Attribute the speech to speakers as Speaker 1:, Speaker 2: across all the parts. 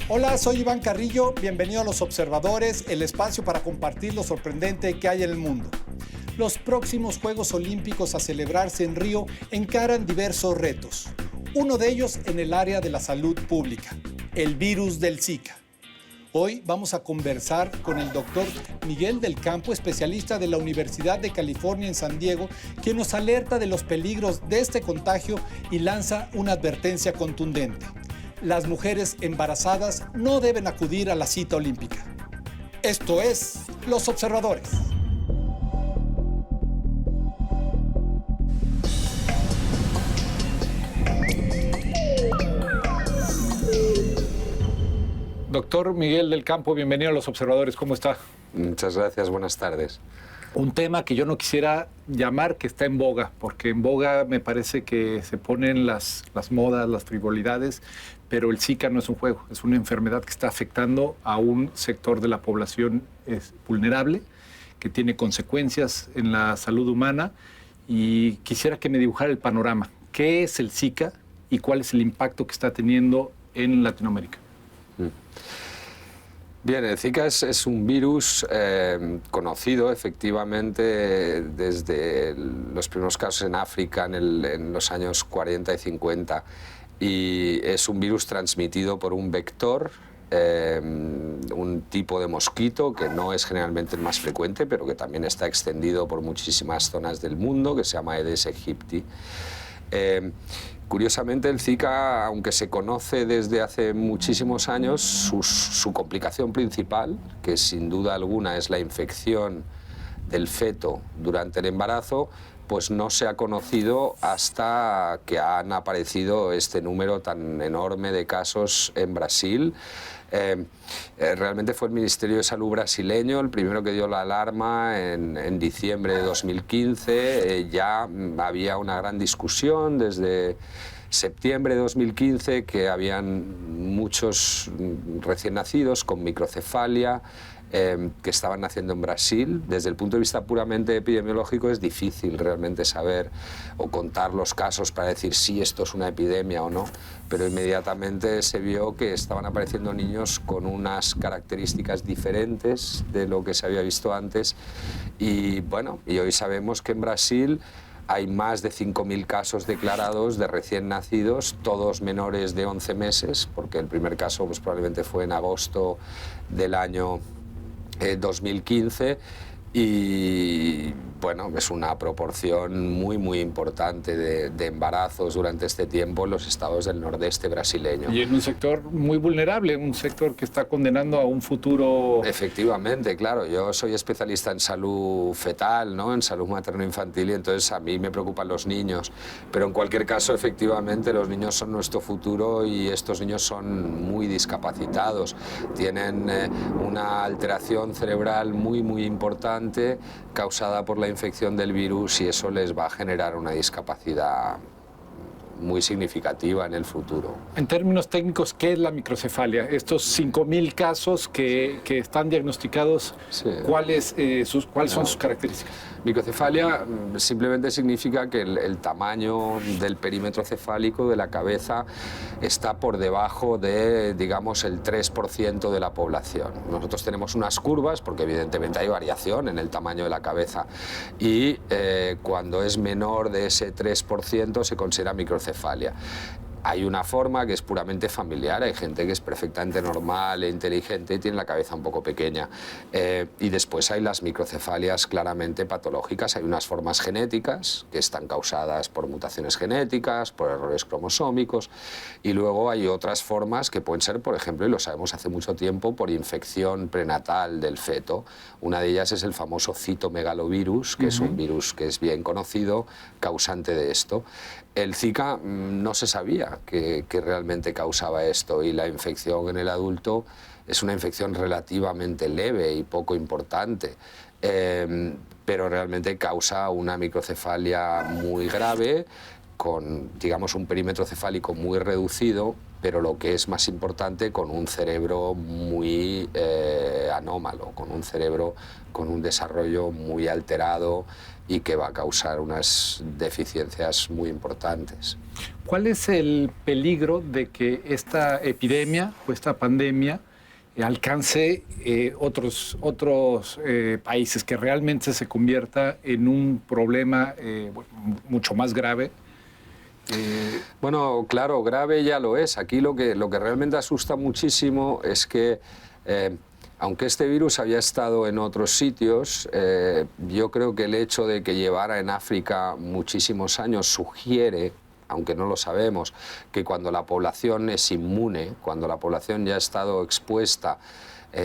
Speaker 1: Hola, soy Iván Carrillo, bienvenido a Los Observadores, el espacio para compartir lo sorprendente que hay en el mundo. Los próximos Juegos Olímpicos a celebrarse en Río encaran diversos retos. Uno de ellos en el área de la salud pública, el virus del Zika. Hoy vamos a conversar con el doctor Miguel del Campo, especialista de la Universidad de California en San Diego, quien nos alerta de los peligros de este contagio y lanza una advertencia contundente. Las mujeres embarazadas no deben acudir a la cita olímpica. Esto es Los Observadores. Doctor Miguel del Campo, bienvenido a Los Observadores. ¿Cómo está?
Speaker 2: Muchas gracias, buenas tardes.
Speaker 1: Un tema que yo no quisiera llamar que está en boga, porque en boga me parece que se ponen las modas, las frivolidades, pero el Zika no es un juego, es una enfermedad que está afectando a un sector de la población vulnerable, que tiene consecuencias en la salud humana, y quisiera que me dibujara el panorama. ¿Qué es el Zika y cuál es el impacto que está teniendo en Latinoamérica?
Speaker 2: Bien, el Zika es un virus conocido efectivamente desde los primeros casos en África en los años 40 y 50 y es un virus transmitido por un vector, un tipo de mosquito que no es generalmente el más frecuente pero que también está extendido por muchísimas zonas del mundo, que se llama Aedes aegypti. Curiosamente, el Zika, aunque se conoce desde hace muchísimos años, su complicación principal, que sin duda alguna es la infección del feto durante el embarazo, pues no se ha conocido hasta que han aparecido este número tan enorme de casos en Brasil. Realmente fue el Ministerio de Salud brasileño el primero que dio la alarma en diciembre de 2015. Ya había una gran discusión desde septiembre de 2015 que habían muchos recién nacidos con microcefalia que estaban naciendo en Brasil. Desde el punto de vista puramente epidemiológico es difícil realmente saber o contar los casos para decir si esto es una epidemia o no, pero inmediatamente se vio que estaban apareciendo niños con unas características diferentes de lo que se había visto antes y bueno, y hoy sabemos que en Brasil hay más de 5.000 casos declarados de recién nacidos, todos menores de 11 meses, porque el primer caso pues, probablemente fue en agosto del año 2015 y bueno, es una proporción muy importante de embarazos durante este tiempo en los estados del nordeste brasileño.
Speaker 1: Y en un sector muy vulnerable, un sector que está condenando a un futuro...
Speaker 2: Efectivamente, claro. Yo soy especialista en salud fetal, ¿no? En salud materno-infantil, y entonces a mí me preocupan los niños. Pero en cualquier caso, efectivamente, los niños son nuestro futuro y estos niños son muy discapacitados. Tienen una alteración cerebral muy importante causada por la infección del virus y eso les va a generar una discapacidad muy significativa en el futuro.
Speaker 1: En términos técnicos, ¿qué es la microcefalia? Estos 5.000 casos que están diagnosticados, sí. ¿Cuáles son sus características?
Speaker 2: Microcefalia simplemente significa que el tamaño del perímetro cefálico de la cabeza está por debajo de, digamos, el 3% de la población. Nosotros tenemos unas curvas, porque evidentemente hay variación en el tamaño de la cabeza, y cuando es menor de ese 3% se considera microcefalia. Hay una forma que es puramente familiar, hay gente que es perfectamente normal e inteligente y tiene la cabeza un poco pequeña. Y después hay las microcefalias claramente patológicas, hay unas formas genéticas que están causadas por mutaciones genéticas, por errores cromosómicos, y luego hay otras formas que pueden ser, por ejemplo, y lo sabemos hace mucho tiempo, por infección prenatal del feto. Una de ellas es el famoso citomegalovirus, que es un virus que es bien conocido, causante de esto. El Zika no se sabía que realmente causaba esto y la infección en el adulto es una infección relativamente leve y poco importante, pero realmente causa una microcefalia muy grave digamos, un perímetro cefálico muy reducido, pero lo que es más importante, con un cerebro muy anómalo, con un cerebro con un desarrollo muy alterado y que va a causar unas deficiencias muy importantes.
Speaker 1: ¿Cuál es el peligro de que esta epidemia o esta pandemia alcance otros países, que realmente se convierta en un problema mucho más grave?
Speaker 2: Bueno, claro, grave ya lo es. Aquí lo que realmente asusta muchísimo es que, aunque este virus había estado en otros sitios, yo creo que el hecho de que llevara en África muchísimos años sugiere, aunque no lo sabemos, que cuando la población es inmune, cuando la población ya ha estado expuesta,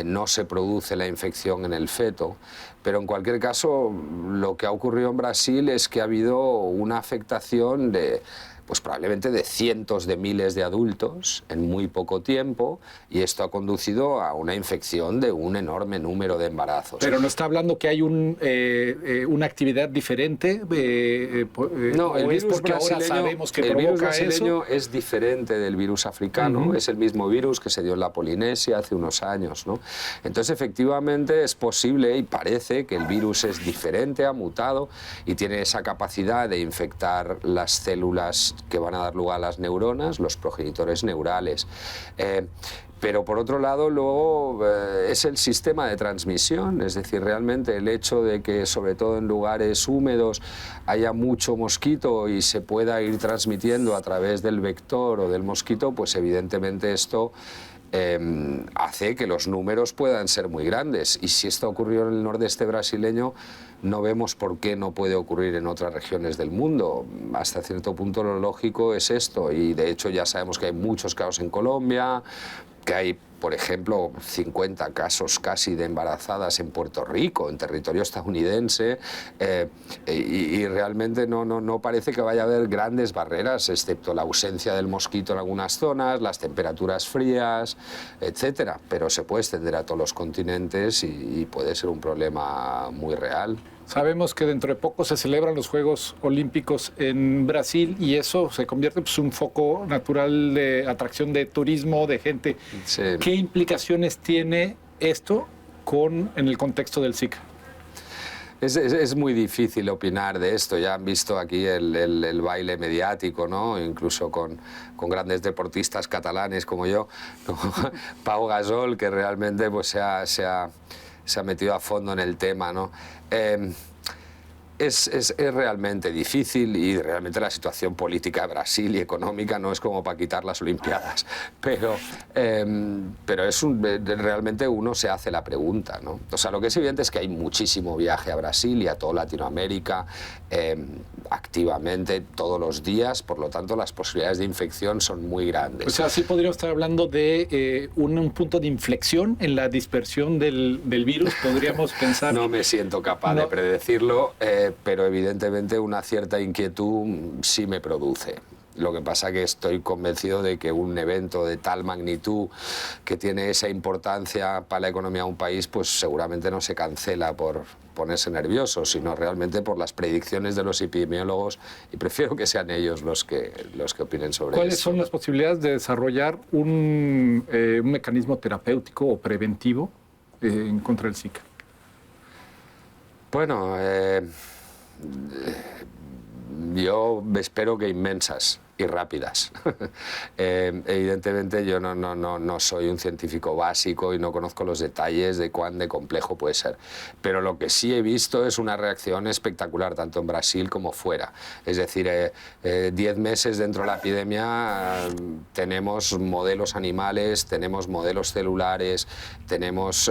Speaker 2: no se produce la infección en el feto. Pero en cualquier caso, lo que ha ocurrido en Brasil es que ha habido una afectación de, pues probablemente de cientos de miles de adultos en muy poco tiempo, y esto ha conducido a una infección de un enorme número de embarazos.
Speaker 1: Pero no está hablando que hay una actividad diferente.
Speaker 2: No, el virus brasileño,
Speaker 1: sabemos que
Speaker 2: el virus brasileño
Speaker 1: eso
Speaker 2: es diferente del virus africano. Es el mismo virus que se dio en la Polinesia hace unos años, ¿no? Entonces, efectivamente, es posible y parece que el virus es diferente, ha mutado y tiene esa capacidad de infectar las células que van a dar lugar a las neuronas, los progenitores neurales. Pero por otro lado, luego es el sistema de transmisión, es decir, realmente el hecho de que, sobre todo en lugares húmedos, haya mucho mosquito y se pueda ir transmitiendo a través del vector o del mosquito, pues evidentemente esto hace que los números puedan ser muy grandes. Y si esto ocurrió en el nordeste brasileño, no vemos por qué no puede ocurrir en otras regiones del mundo. Hasta cierto punto lo lógico es esto, y de hecho ya sabemos que hay muchos casos en Colombia, que hay, por ejemplo, 50 casos casi de embarazadas en Puerto Rico, en territorio estadounidense, y realmente no parece que vaya a haber grandes barreras, excepto la ausencia del mosquito en algunas zonas, las temperaturas frías, etcétera. Pero se puede extender a todos los continentes y puede ser un problema muy real.
Speaker 1: Sabemos que dentro de poco se celebran los Juegos Olímpicos en Brasil, y eso se convierte en un foco natural de atracción de turismo, de gente.
Speaker 2: Sí.
Speaker 1: ¿Qué implicaciones tiene esto en el contexto del Zika?
Speaker 2: Es muy difícil opinar de esto. Ya han visto aquí el baile mediático, ¿no? Incluso con grandes deportistas catalanes como yo, como Pau Gasol, que realmente pues, se ha metido a fondo en el tema, ¿no? Es realmente difícil, y realmente la situación política de Brasil y económica no es como para quitar las Olimpiadas, pero realmente uno se hace la pregunta, ¿no? O sea, lo que es evidente es que hay muchísimo viaje a Brasil y a toda Latinoamérica activamente todos los días, por lo tanto las posibilidades de infección son muy grandes.
Speaker 1: O sea, sí podríamos estar hablando de un punto de inflexión en la dispersión del virus, podríamos pensar.
Speaker 2: No me siento capaz de predecirlo, pero evidentemente una cierta inquietud sí me produce. Lo que pasa es que estoy convencido de que un evento de tal magnitud, que tiene esa importancia para la economía de un país, pues seguramente no se cancela por ponerse nervioso, sino realmente por las predicciones de los epidemiólogos, y prefiero que sean ellos los que opinen sobre eso.
Speaker 1: ¿Cuáles son las posibilidades de desarrollar un mecanismo terapéutico o preventivo contra el Zika?
Speaker 2: Bueno, yo espero que inmensas y rápidas. Evidentemente yo no soy un científico básico y no conozco los detalles de cuán de complejo puede ser, pero lo que sí he visto es una reacción espectacular, tanto en Brasil como fuera. Es decir, 10 meses dentro de la epidemia tenemos modelos animales, tenemos modelos celulares, tenemos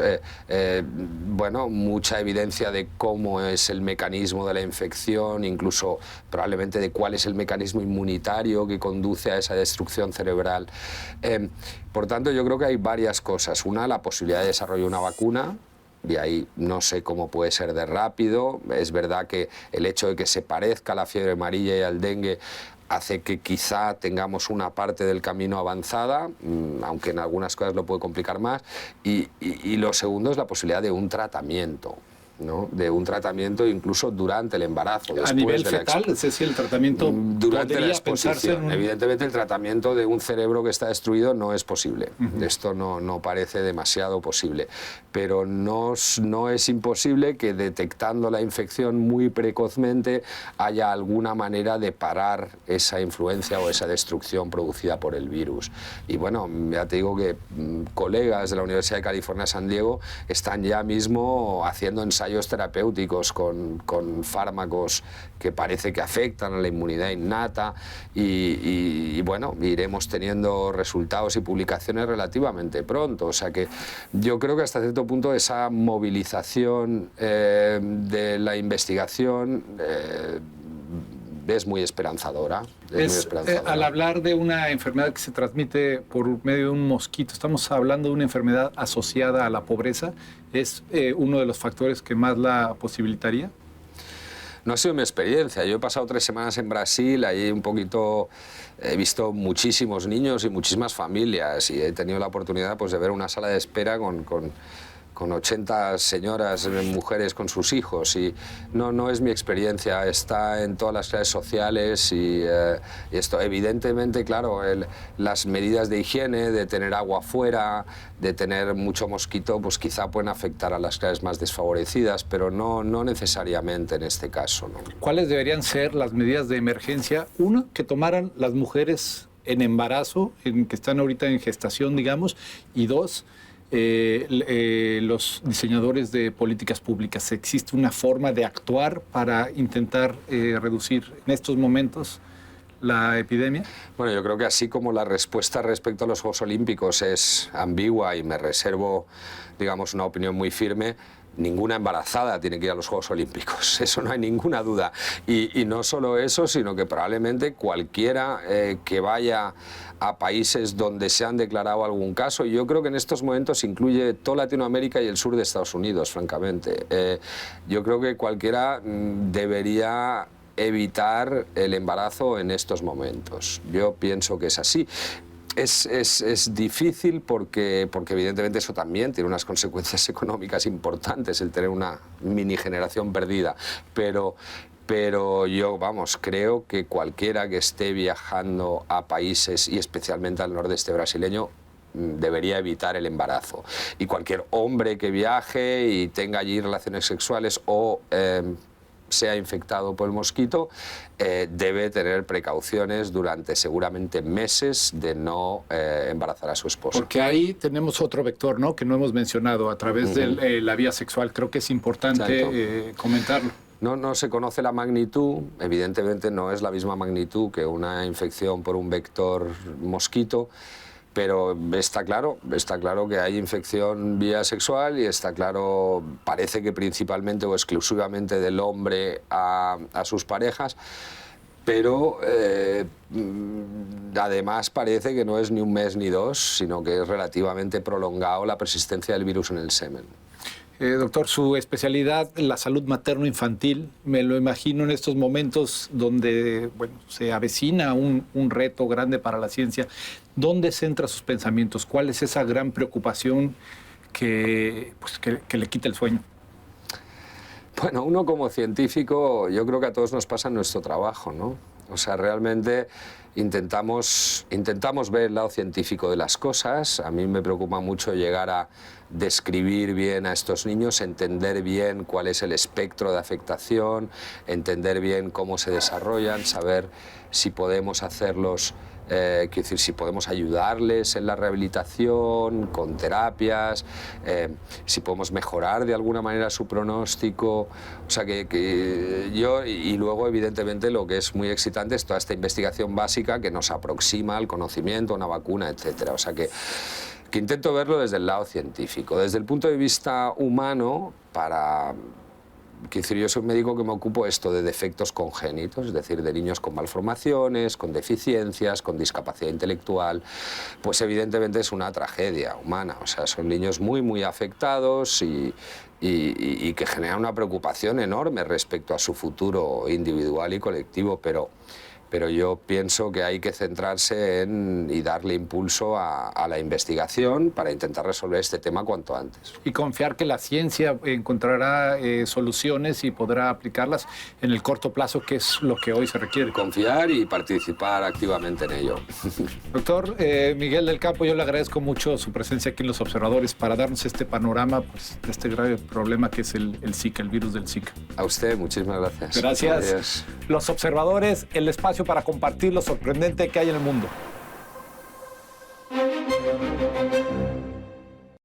Speaker 2: bueno, mucha evidencia de cómo es el mecanismo de la infección, incluso probablemente de cuál es el mecanismo inmunitario que conduce a esa destrucción cerebral. Por tanto, yo creo que hay varias cosas. Una, la posibilidad de desarrollar una vacuna, y ahí no sé cómo puede ser de rápido. Es verdad que el hecho de que se parezca a la fiebre amarilla y al dengue hace que quizá tengamos una parte del camino avanzada, aunque en algunas cosas lo puede complicar más. Y lo segundo es la posibilidad de un tratamiento. ¿no? De un tratamiento incluso durante el embarazo.
Speaker 1: A nivel fetal, es decir, el tratamiento
Speaker 2: durante la exposición. Evidentemente el tratamiento de un cerebro que está destruido no es posible. Esto no parece demasiado posible. Pero no es imposible que detectando la infección muy precozmente haya alguna manera de parar esa influencia o esa destrucción producida por el virus. Y bueno, ya te digo que colegas de la Universidad de California, San Diego, están ya mismo haciendo ensayos terapéuticos con fármacos que parece que afectan a la inmunidad innata y bueno, iremos teniendo resultados y publicaciones relativamente pronto. O sea que yo creo que hasta cierto punto esa movilización de la investigación es muy esperanzadora.
Speaker 1: Al hablar de una enfermedad que se transmite por medio de un mosquito, estamos hablando de una enfermedad asociada a la pobreza. ¿Es uno de los factores que más la posibilitaría?
Speaker 2: No ha sido mi experiencia. Yo he pasado 3 semanas en Brasil, ahí un poquito he visto muchísimos niños y muchísimas familias y he tenido la oportunidad pues, de ver una sala de espera con 80 señoras, mujeres con sus hijos y no es mi experiencia, está en todas las clases sociales y esto evidentemente, claro, las medidas de higiene, de tener agua fuera, de tener mucho mosquito, pues quizá pueden afectar a las clases más desfavorecidas, pero no necesariamente en este caso, ¿no?
Speaker 1: ¿Cuáles deberían ser las medidas de emergencia? Una, que tomaran las mujeres en embarazo, que están ahorita en gestación, digamos, y 2, los diseñadores de políticas públicas. ¿Existe una forma de actuar para intentar reducir en estos momentos la epidemia?
Speaker 2: Bueno, yo creo que así como la respuesta respecto a los Juegos Olímpicos es ambigua y me reservo, digamos, una opinión muy firme, ninguna embarazada tiene que ir a los Juegos Olímpicos, eso no hay ninguna duda. Y no solo eso, sino que probablemente cualquiera que vaya a países donde se han declarado algún caso, y yo creo que en estos momentos incluye toda Latinoamérica y el sur de Estados Unidos, francamente. Yo creo que cualquiera debería evitar el embarazo en estos momentos. Yo pienso que es así. Es difícil porque evidentemente eso también tiene unas consecuencias económicas importantes, el tener una mini generación perdida, pero yo, vamos, creo que cualquiera que esté viajando a países y especialmente al nordeste brasileño debería evitar el embarazo. Y cualquier hombre que viaje y tenga allí relaciones sexuales o sea infectado por el mosquito, debe tener precauciones durante seguramente meses de no embarazar a su esposa.
Speaker 1: Porque ahí tenemos otro vector, ¿no?, que no hemos mencionado a través de la vía sexual. Creo que es importante comentarlo.
Speaker 2: No se conoce la magnitud, evidentemente no es la misma magnitud que una infección por un vector mosquito, pero está claro que hay infección vía sexual y está claro, parece que principalmente o exclusivamente del hombre a sus parejas, pero además parece que no es ni un mes ni 2, sino que es relativamente prolongado la persistencia del virus en el semen.
Speaker 1: Doctor, su especialidad, la salud materno-infantil, me lo imagino en estos momentos donde se avecina un reto grande para la ciencia. ¿Dónde centra sus pensamientos? ¿Cuál es esa gran preocupación que le quita el sueño?
Speaker 2: Bueno, uno como científico, yo creo que a todos nos pasa en nuestro trabajo, ¿no? O sea, realmente intentamos ver el lado científico de las cosas. A mí me preocupa mucho llegar a describir bien a estos niños, entender bien cuál es el espectro de afectación, entender bien cómo se desarrollan, saber si podemos hacerlos, quiero decir, si podemos ayudarles en la rehabilitación, con terapias, si podemos mejorar de alguna manera su pronóstico. O sea que yo, y luego evidentemente lo que es muy excitante es toda esta investigación básica que nos aproxima al conocimiento, una vacuna, etcétera. O sea que intento verlo desde el lado científico. Desde el punto de vista humano, quiero decir, yo soy un médico que me ocupo de defectos congénitos, es decir, de niños con malformaciones, con deficiencias, con discapacidad intelectual, pues evidentemente es una tragedia humana. O sea, son niños muy, muy afectados y que generan una preocupación enorme respecto a su futuro individual y colectivo, pero pero yo pienso que hay que centrarse y darle impulso a la investigación para intentar resolver este tema cuanto antes.
Speaker 3: Y confiar que la ciencia encontrará soluciones y podrá aplicarlas en el corto plazo, que es lo que hoy se requiere.
Speaker 2: Confiar y participar activamente en ello.
Speaker 3: Doctor Miguel del Campo, yo le agradezco mucho su presencia aquí en Los Observadores para darnos este panorama, pues, de este grave problema que es el Zika, el virus del Zika.
Speaker 2: A usted, muchísimas gracias.
Speaker 3: Gracias.
Speaker 2: Adiós.
Speaker 3: Los Observadores, el espacio para compartir lo sorprendente que hay en el mundo.